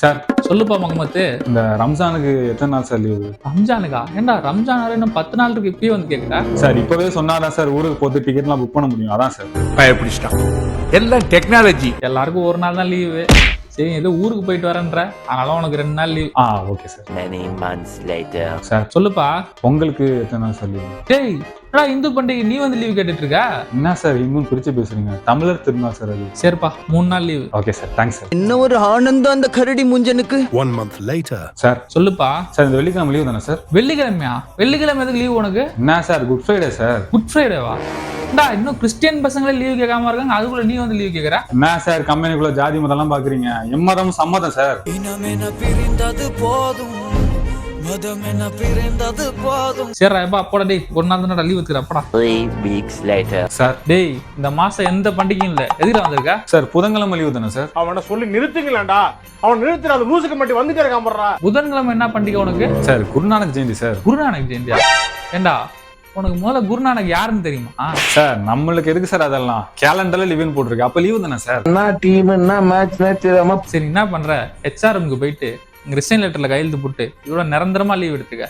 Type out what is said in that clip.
Sir சொல்லுப்பா முகமது. இந்த ரம்ஜானுக்கு எத்தனை நாள் சார் லீவு? ரம்ஜானுக்கா? ஏன்டா ரம்ஜான் வரை இன்னும் 10 நாள் இருக்கு, இப்பயே வந்து கேக்குறா? சார் இப்பவே சொன்னாதான் சார் ஊருக்கு போட்டு டிக்கெட்லாம் புக் பண்ண முடியும். அதான் சார். பயப்பிடிச்சிட்டான். எல்லாம் டெக்னாலஜி. எல்லாருக்கும் ஒரு நாள் தான் லீவு. சரி, ஏதோ ஊருக்கு போயிட்டு வரேன்ற, அதனால உனக்கு 2 நாள் leave. Okay sir. Many months later. Sir சொல்லுப்பா. பொங்கலுக்கு எத்தனை நாள் சார் லீவு? டேய், என்னடா இந்து பண்டிகை நீ வந்து லீவ் கேட்டுட்டு இருக்க? என்ன சார் இன்னும் பிரிச்சு பேசுறீங்க? தமிழர் திருநாள் சார் அது. சரிப்பா, 3 நாள் leave. Okay sir, thanks sir. என்ன ஒரு ஆனந்தம் அந்த கரடி முஞ்சனுக்கு. 1 month later. சார் சொல்லுப்பா. சார் இந்த வெள்ளிக்கிழமை லீவு தானே சார்? வெள்ளிக்கிழமையா? வெள்ளிக்கிழமை எதுக்கு லீவ் உனக்கு? என்ன sir good Friday sir. Good ஃப்ரைடேவா? டா, இன்னும் கிறிஸ்டியன் பசங்களே லீவ் கேட்காம இருக்காங்க, அதுக்குள்ள நீ வந்து லீவ் கேக்குற? என்ன சார் கம்பெனிக்குள்ள ஜாதி மதம்லாம் பாக்குறீங்க? எம்மதம் சம்மதம் சார். இனமென பிரிந்தது போதும், மதமென பிரிந்தது போதும். சரிடா, எப்பா போடா டேய், ஒரு நாள் தானடா லீவ் எடுத்துக்கிறா, போடா. 3 weeks later. சார் டேய், இந்த மாசம் எந்த பண்டிகையும் இல்ல, எதுக்குடா வந்திருக்க? சார் புதன்கிழமை லீவு தானே சார்? அவனை சொல்லி நிறுத்துங்களேன்டா. அவன் நிறுத்துற அந்த லூசுக்கு மட்டும் வந்துட்டே இருக்கான் போடுறா. புதன்கிழமை என்ன பண்டிகை உனக்கு? Sir Guru Nanak Jayanti sir. குருநானக் ஜெயந்தியா? ஏண்டா, உனக்கு முதல்ல குருநானக் யாருன்னு தெரியுமா? சார் நம்மளுக்கு எதுக்கு சார் அதெல்லாம்? கேலண்டர்ல லீவுன்னு போட்டிருக்கு, அப்ப லீவு தானே சார்? சரி, என்ன பண்ற? HRMக்கு போயிட்டு ரிசைன் லெட்டர்ல கையெழுத்து போட்டு இதோட நிரந்தரமா லீவ் எடுத்துக்க.